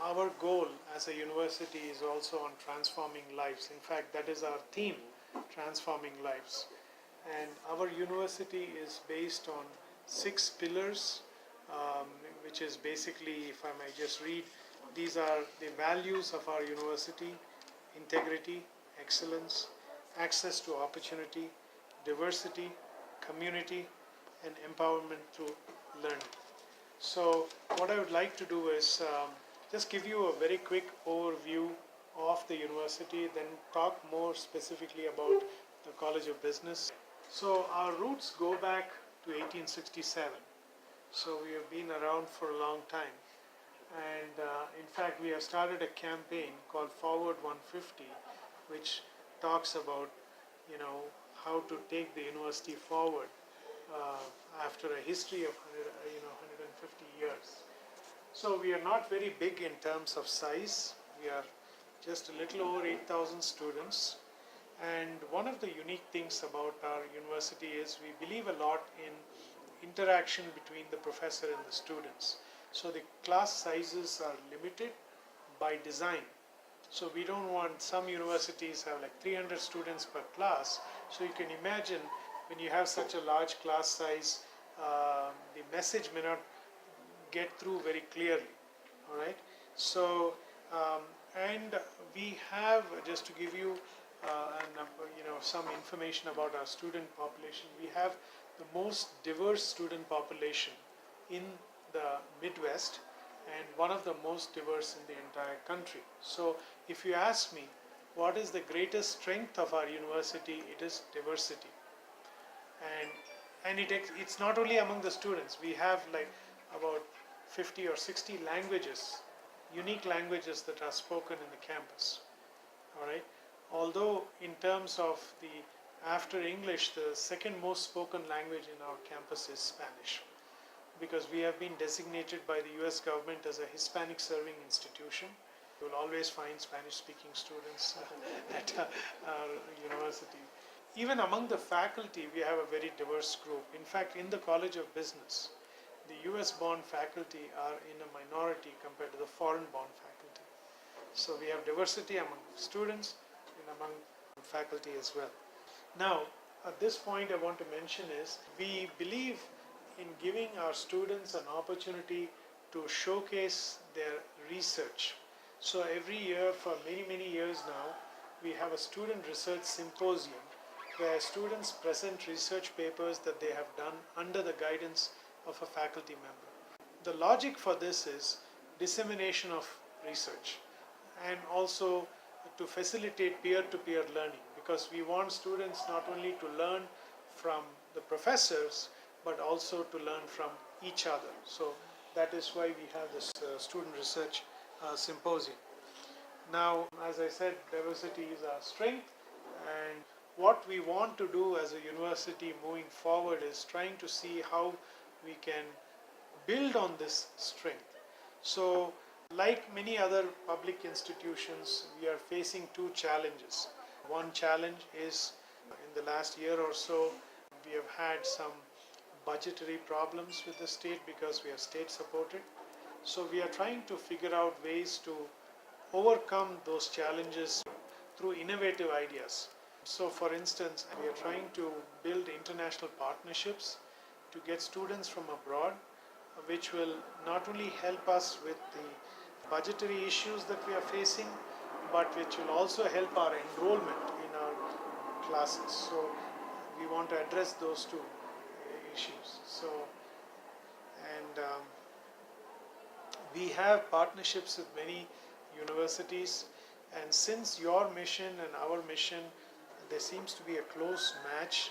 our goal as a university is also on transforming lives. In fact, that is our theme, transforming lives. And our university is based on 6 pillars, which is basically, if I may just read, these are the values of our university: integrity, excellence, access to opportunity, diversity, community, and empowerment through learning. So what I would like to do is just give you a very quick overview of the university, then talk more specifically about the College of Business. So our roots go back to 1867. So we have been around for a long time. And in fact, we have started a campaign called Forward 150, which talks about, how to take the university forward after a history of 150 years. So we are not very big in terms of size. We are just a little over 8,000 students. And one of the unique things about our university is we believe a lot in interaction between the professor and the students. So the class sizes are limited by design. So we don't want, some universities have like 300 students per class. So you can imagine when you have such a large class size, the message may not get through very clearly. All right. So and we have, just to give you some information about our student population, we have the most diverse student population in the Midwest and one of the most diverse in the entire country. So if you ask me what is the greatest strength of our university, it is diversity. And it's not only among the students. We have like about 50 or 60 languages, unique languages that are spoken in the campus. All right. Although in terms of after English, the second most spoken language in our campus is Spanish, because we have been designated by the US government as a Hispanic serving institution. You will always find Spanish-speaking students at our university. Even among the faculty, we have a very diverse group. In fact, in the College of Business, the US-born faculty are in a minority compared to the foreign-born faculty. So we have diversity among students and among faculty as well. Now, at this point I want to mention is, we believe in giving our students an opportunity to showcase their research. So every year for many years now, we have a student research symposium where students present research papers that they have done under the guidance of a faculty member. The logic for this is dissemination of research and also to facilitate peer-to-peer learning, because we want students not only to learn from the professors but also to learn from each other. So that is why we have this student research symposium. Now, as I said, diversity is our strength, and what we want to do as a university moving forward is trying to see how we can build on this strength. So like many other public institutions, we are facing 2 challenges. One challenge is, in the last year or so, we have had some budgetary problems with the state because we are state supported. So we are trying to figure out ways to overcome those challenges through innovative ideas. So for instance, we are trying to build international partnerships to get students from abroad, which will not only help us with the budgetary issues that we are facing, but which will also help our enrollment in our classes. So we want to address those 2 issues. So, and we have partnerships with many universities, and since your mission and our mission, there seems to be a close match,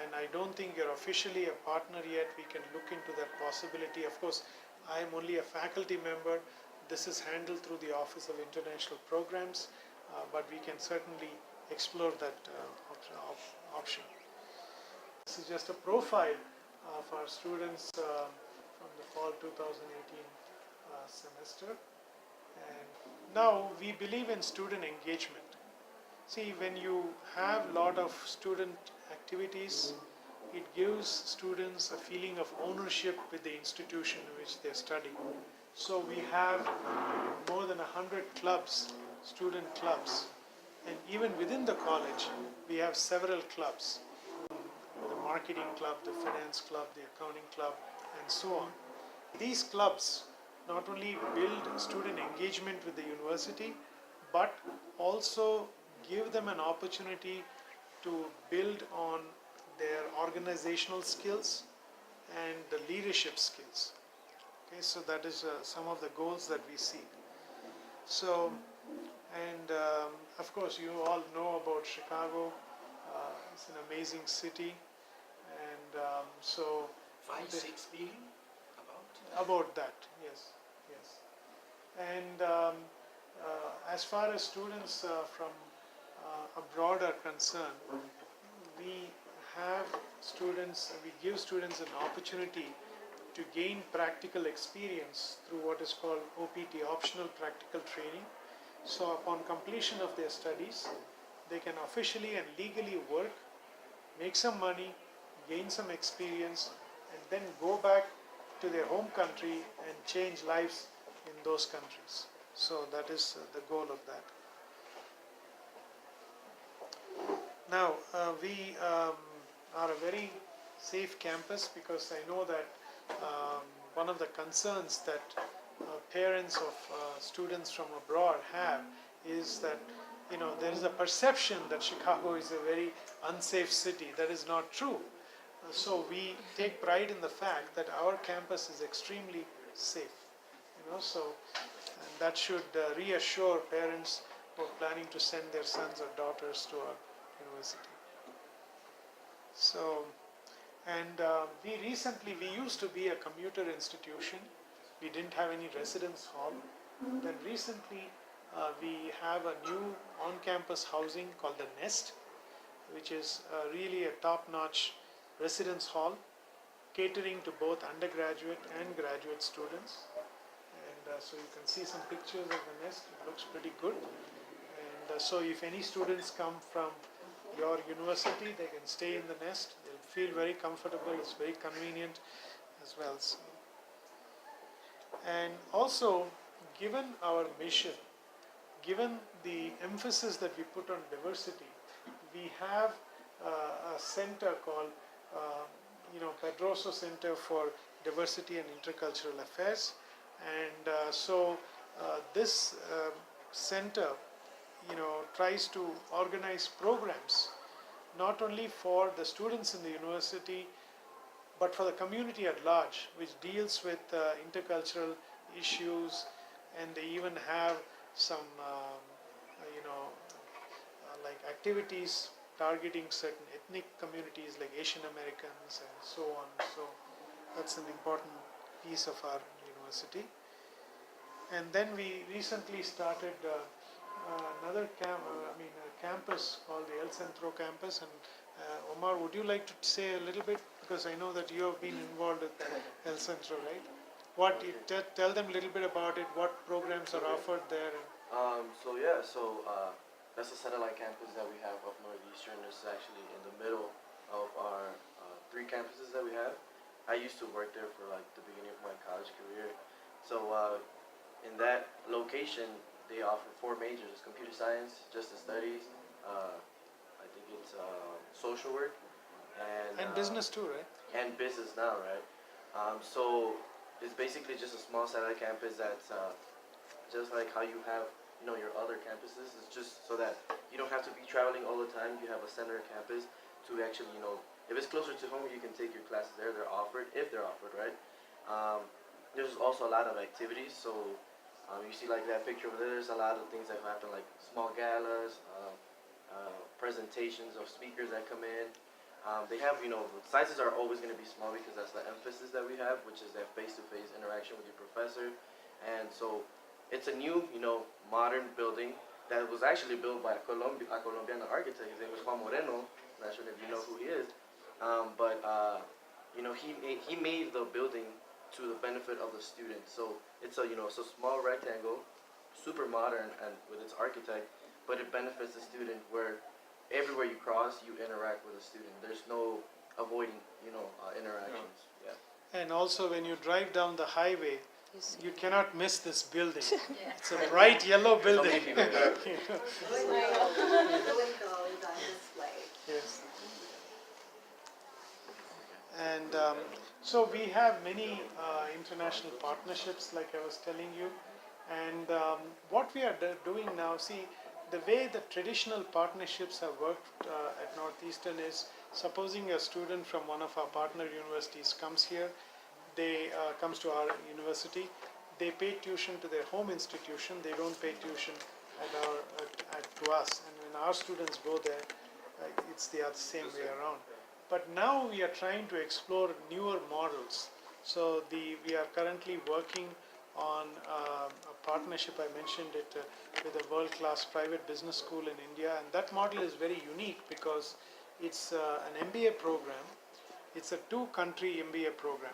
and I don't think you're officially a partner yet. We can look into that possibility. Of course, I am only a faculty member. This is handled through the Office of International Programs, but we can certainly explore that option. This is just a profile of our students from the fall 2018 semester. And now we believe in student engagement. See, when you have a lot of student activities, it gives students a feeling of ownership with the institution in which they study. So we have more more than 100 clubs, student clubs. And even within the college, we have several clubs. The marketing club, the finance club, the accounting club, and so on. These clubs not only build student engagement with the university, but also give them an opportunity to build on their organizational skills and the leadership skills. Okay, so that is some of the goals that we see. So, and of course, you all know about Chicago. It's an amazing city, and so 5-6 billion about about that, yes, yes. And as far as students from abroad are concerned, we have students, we give students an opportunity to gain practical experience through what is called OPT, optional practical training. So upon completion of their studies, they can officially and legally work, make some money, gain some experience, and then go back to their home country and change lives in those countries. So that is the goal of that. Now, we are a very safe campus because I know that one of the concerns that parents of students from abroad have is that there is a perception that Chicago is a very unsafe city. That is not true. So we take pride in the fact that our campus is extremely safe. So and that should reassure parents who are planning to send their sons or daughters to our university. So, and we used to be a commuter institution. We didn't have any residence hall. Then recently we have a new on-campus housing called the Nest, which is really a top-notch residence hall catering to both undergraduate and graduate students. And so you can see some pictures of the Nest. It looks pretty good. And so if any students come from your university, they can stay in the Nest. They'll feel very comfortable. It's very convenient as well. So. And also, given our mission, given the emphasis that we put on diversity, we have a center called Pedroso Center for Diversity and Intercultural Affairs. And so this center tries to organize programs not only for the students in the university but for the community at large, which deals with intercultural issues, and they even have some like activities targeting certain ethnic communities like Asian Americans and so on. So that's an important piece of our university. And then we recently started another campus called the El Centro campus. And Omar, would you like to say a little bit, because I know that you have been involved with El Centro, right? Tell them a little bit about it. What programs are offered there? That's a satellite campus that we have of Northeastern. It's actually in the middle of our 3 campuses that we have. I used to work there for like the beginning of my college career. So in that location, they offer 4 majors: computer science, justice studies, I think it's social work, and business too, right? And business now, right? So it's basically just a small satellite campus that's just like how you have your other campuses. It's just so that you don't have to be traveling all the time. You have a center campus to actually, if it's closer to home, you can take your classes there. They're offered, if they're offered, right? There's also a lot of activities. So you see like that picture over there, there's a lot of things that happen, like small galas, presentations of speakers that come in. They have, the sizes are always going to be small because that's the emphasis that we have, which is that face-to-face interaction with your professor. And so it's a new, modern building that was actually built by a Colombian architect. His name is Juan Moreno. I'm not sure if you know who he is. He made the building to the benefit of the students. So it's it's a small rectangle, super modern and with its architect, but it benefits the student where everywhere you cross, you interact with a student. There's no avoiding, interactions. Yeah. And also when you drive down the highway, You cannot miss this building. Yeah. It's a bright yellow So many building. people there. Twinkles on display. Yes. And so we have many international partnerships, like I was telling you. And what we are doing now, see, the way the traditional partnerships have worked at Northeastern is, supposing a student from one of our partner universities comes here, they comes to our university, they pay tuition to their home institution, they don't pay tuition to us. And when our students go there, it's the same way around. But now we are trying to explore newer models. So we are currently working on a partnership, I mentioned it, with a world-class private business school in India. And that model is very unique because it's an MBA program. It's a two-country MBA program.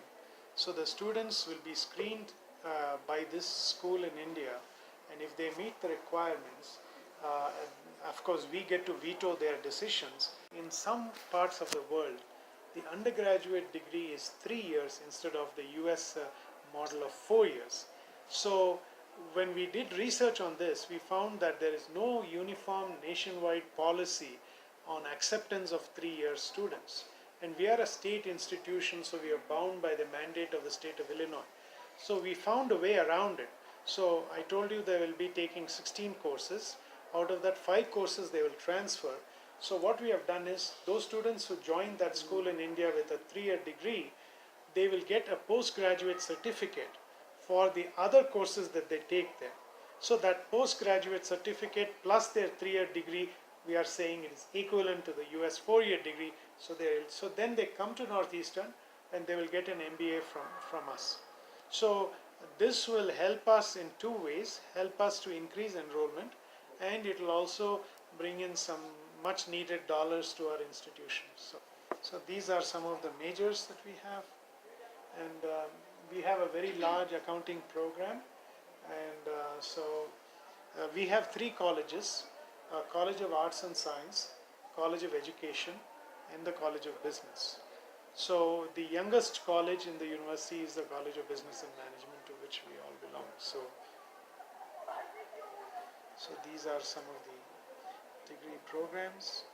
So the students will be screened by this school in India, and if they meet the requirements, of course we get to veto their decisions. In some parts of the world, the undergraduate degree is 3 years instead of the US model of 4 years. So when we did research on this, we found that there is no uniform nationwide policy on acceptance of 3-year students. And we are a state institution, so we are bound by the mandate of the state of Illinois. So we found a way around it. So I told you they will be taking 16 courses. Out of that, 5 courses they will transfer. So what we have done is, those students who join that school in India with a 3-year degree, they will get a postgraduate certificate for the other courses that they take there. So that postgraduate certificate plus their 3-year degree, we are saying it is equivalent to the US 4-year degree. So then they come to Northeastern and they will get an MBA from us. So this will help us in 2 ways, help us to increase enrollment, and it will also bring in some much needed dollars to our institutions. So these are some of the majors that we have, and we have a very large accounting program, and we have 3 colleges, College of Arts and Science, College of Education, and the College of Business. So the youngest college in the university is the College of Business and Management, to which we all belong. So these are some of the degree programs.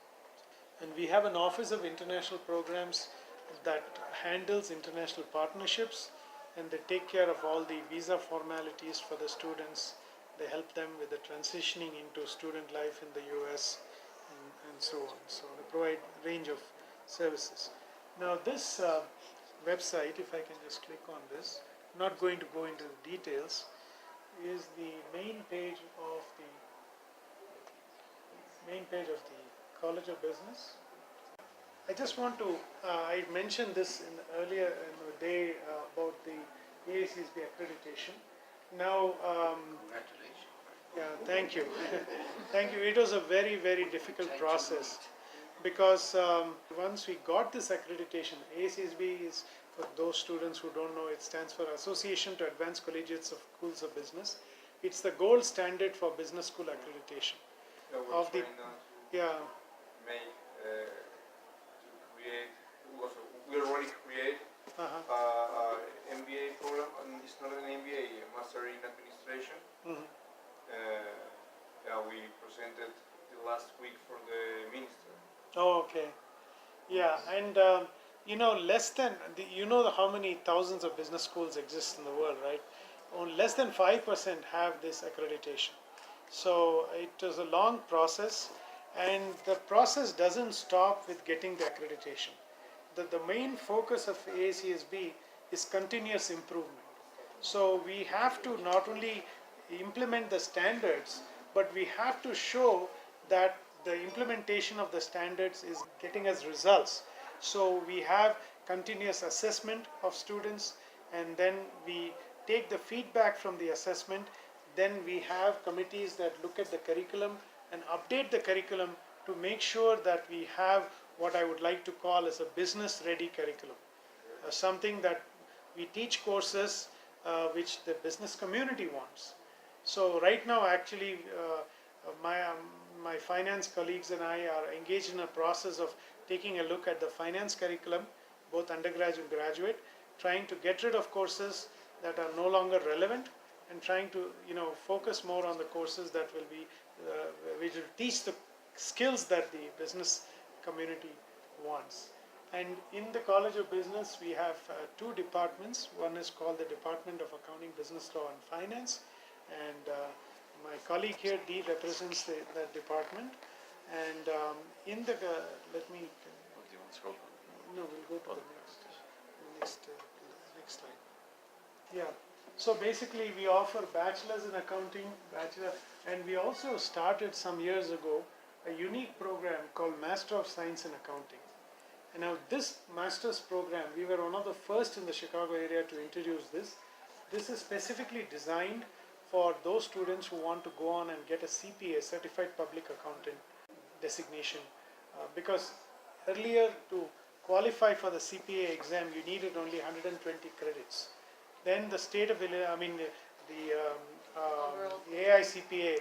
And we have an Office of International Programs that handles international partnerships, and they take care of all the visa formalities for the students. They help them with the transitioning into student life in the US and so on. So they provide a range of services. Now this website, if I can just click on this, I'm not going to go into the details, is the main page of the College of Business. I just want to, I mentioned this earlier in the day about the AACSB accreditation. Now, Congratulations. yeah, thank you. Thank you. It was a very, very difficult process, because once we got this accreditation, AACSB is, for those students who don't know, it stands for Association to Advanced Collegiates of Schools of Business. It's the gold standard for business school accreditation. No, we're Of the- trying now to Yeah, make, to create, we already create MBA program, and it's not an MBA, a Master in Administration. mhm. Yeah, we presented the last week for the minister. Oh, okay. Yeah, and less than, how many thousands of business schools exist in the world, right? Only less than 5% have this accreditation. So it was a long process, and the process doesn't stop with getting the accreditation. The main focus of AACSB is continuous improvement. So we have to not only implement the standards, but we have to show that the implementation of the standards is getting us results. So we have continuous assessment of students, and then we take the feedback from the assessment. Then we have committees that look at the curriculum and update the curriculum to make sure that we have what I would like to call as a business-ready curriculum. Something that we teach courses which the business community wants. So right now, actually, my finance colleagues and I are engaged in a process of taking a look at the finance curriculum, both undergraduate and graduate, trying to get rid of courses that are no longer relevant, and trying to focus more on the courses that will be which will teach the skills that the business community wants. And in the College of Business, we have two departments. One is called the Department of Accounting, Business Law and Finance, and my colleague here, Dee, represents that department. And in the let me. Do you want to scroll down? No, we'll go to the next slide. Yeah. So basically, we offer bachelor's in accounting, and we also started some years ago a unique program called Master of Science in Accounting. And now this master's program, we were one of the first in the Chicago area to introduce this. This is specifically designed for those students who want to go on and get a CPA, Certified Public Accountant designation, because earlier to qualify for the CPA exam, you needed only 120 credits. Then the state of the AICPA,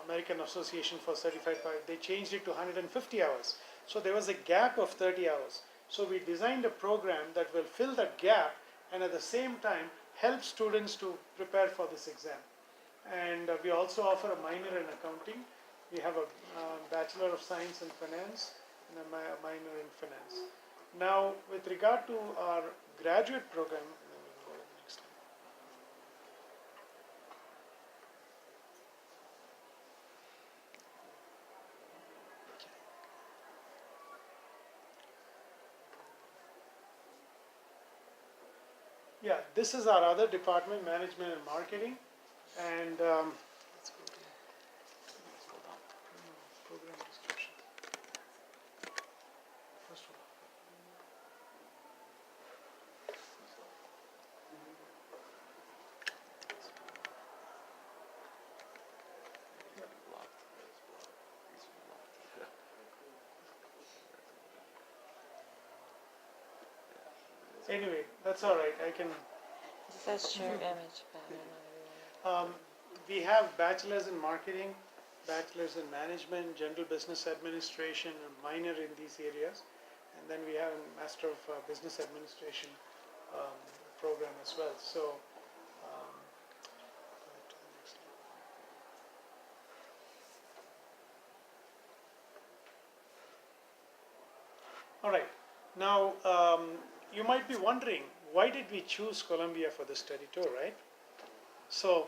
American Association for Certified, they changed it to 150 hours. So there was a gap of 30 hours. So we designed a program that will fill that gap and at the same time help students to prepare for this exam. And we also offer a minor in accounting. We have a Bachelor of Science in Finance and a minor in Finance. Now, with regard to our graduate program, we'll go to the next slide. Yeah, this is our other department, Management and Marketing, and let's go to program description. First one. Anyway, that's all right. I can. That's your image, but I don't know. We have bachelors in marketing, bachelors in management, general business administration, a minor in these areas, and then we have a master of business administration program as well. So, go to the next slide. All right. Now, you might be wondering, why did we choose Colombia for the study tour, right? So,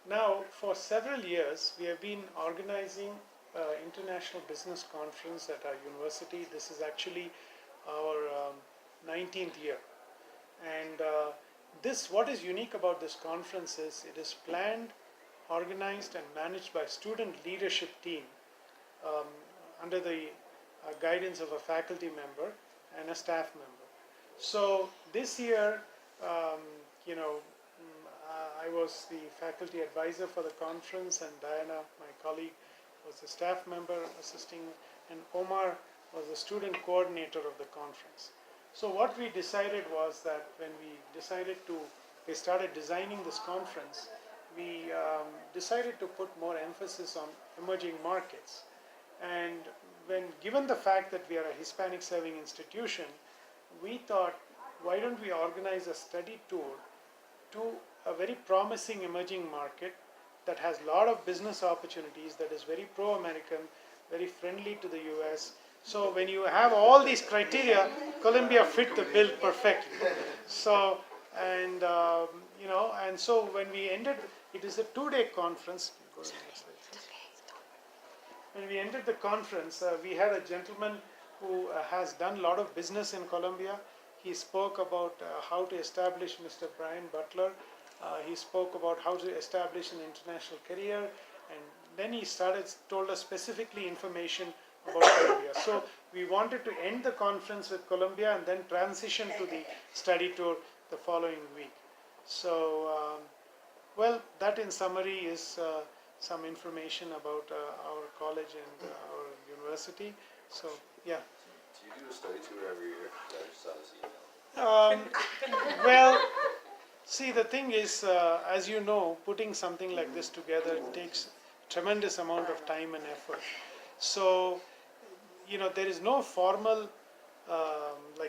now for several years, we have been organizing international business conference at our university. This is actually our 19th year. And what is unique about this conference is it is planned, organized and managed by student leadership team under the guidance of a faculty member and a staff member. So this year, I was the faculty advisor for the conference, and Diana, my colleague, was the staff member assisting, and Omar was the student coordinator of the conference. So what we decided was that when we started designing this conference, we decided to put more emphasis on emerging markets. And given the fact that we are a Hispanic serving institution, we thought, why don't we organize a study tour to a very promising emerging market that has a lot of business opportunities, that is very pro-American, very friendly to the US. So when you have all these criteria, Colombia fit the bill perfectly. So, and so when we ended, it is a 2-day conference. Go to the next slide, please. When we ended the conference, we had a gentleman who has done a lot of business in Colombia. He spoke about how to establish Mr. Brian Butler. He spoke about how to establish an international career, and then he told us specifically information about Colombia. So we wanted to end the conference with Colombia and then transition to the study tour the following week. So, well, that in summary is some information about our college and our university. So, yeah. Do you do a study tour every year? I just saw this email. Well, see, the thing is, as you know, putting something like this together takes tremendous amount of time and effort. So, there is no formal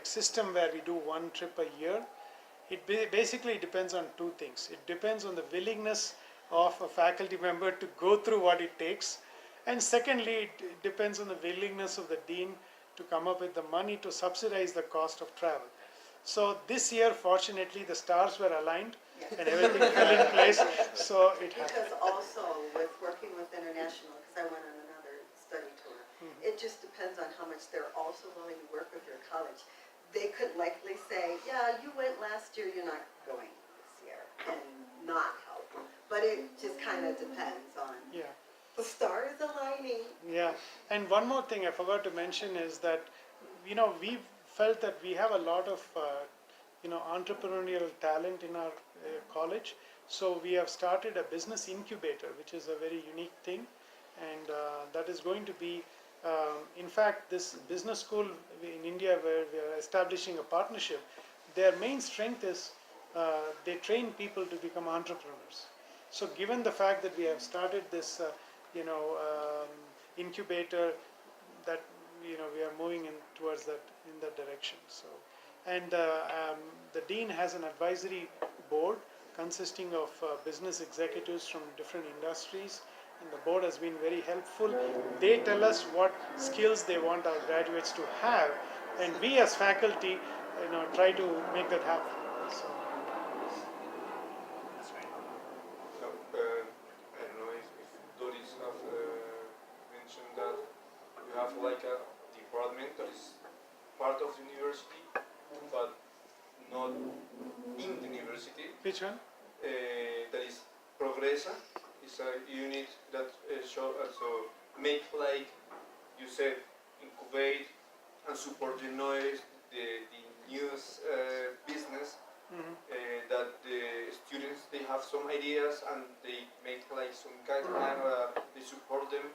system where we do one trip a year. it basically depends on two things. It depends on the willingness of a faculty member to go through what it takes, and secondly, it depends on the willingness of the dean to come up with the money to subsidize the cost of travel. So this year, fortunately, the stars were aligned and everything fell in place, so it happened. Because also with working with international, because I went on another study tour, it just depends on how much they're also willing to work with your college. They could likely say, yeah, you went last year, you're not going this year, and not help. But it just kind of depends on Yeah. the stars aligning. Yeah, and one more thing I forgot to mention is that, we felt that we have a lot of, entrepreneurial talent in our college. So we have started a business incubator, which is a very unique thing. And that is going to be, in fact, this business school in India where we are establishing a partnership, their main strength is they train people to become entrepreneurs. So given the fact that we have started this, incubator, that we are moving in towards that in that direction. So, and the dean has an advisory board consisting of business executives from different industries, and the board has been very helpful. They tell us what skills they want our graduates to have, and we as faculty, try to make that happen. So, So, I don't know if Doris have mentioned that you have like a department that is part of the university, but not in the university. which one? That is Progresa. It's a unit that make, like you said, incubate and support the noise, the news business. That the students, they have some ideas and they make like some guideline, they support them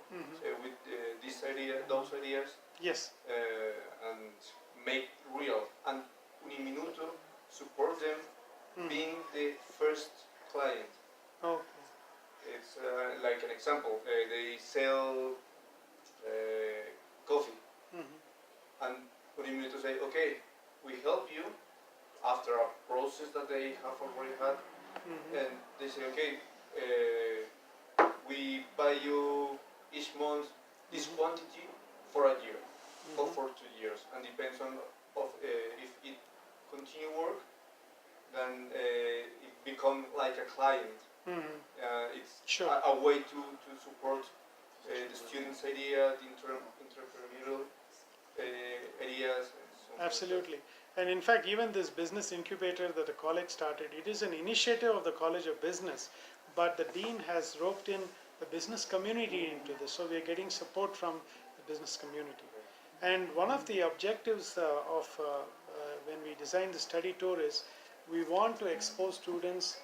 with this idea, those ideas, Yes. and make real. And Uniminuto support them being the first client. Okay. It's like an example, they sell coffee, and Uniminuto say, okay, we help you after a process that they have already had, and they say, okay, we buy you each month this quantity for a year or for 2 years, and depends on if it continue work, then it become like a client. It's Sure. a way to support the students' idea, the entrepreneurial ideas. And so on. Absolutely. And in fact, even this business incubator that the college started, it is an initiative of the College of Business, but the dean has roped in the business community into this, so we are getting support from the business community. And one of the objectives when we designed the study tour is we want to expose students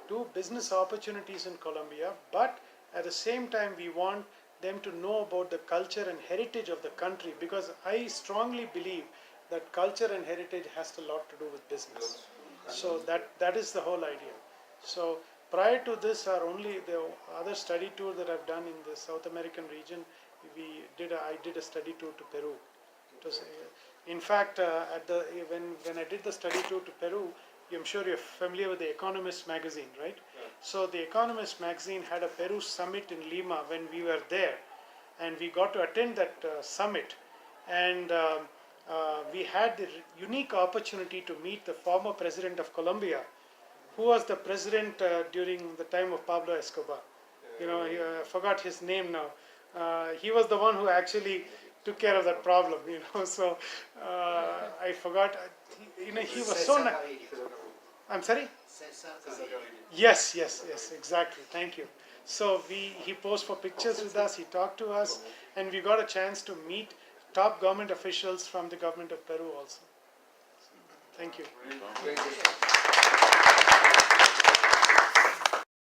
to business opportunities in Colombia, but at the same time we want them to know about the culture and heritage of the country, because I strongly believe that culture and heritage has a lot to do with business. So that is the whole idea. So prior to this, the other study tour that I've done in the South American region, I did a study tour to Peru. It was, in fact, when I did the study tour to Peru, I'm sure you're familiar with the Economist magazine, right? Yeah. So the Economist magazine had a Peru summit in Lima when we were there, and we got to attend that summit, and we had the unique opportunity to meet the former president of Colombia, who was the president during the time of Pablo Escobar. I forgot his name now. He was the one who actually took care of that problem, so I forgot. He was so nice. I'm sorry? Yes, exactly. Thank you. So he posed for pictures with us, he talked to us, and we got a chance to meet top government officials from the government of Peru also. Thank you. Thank you.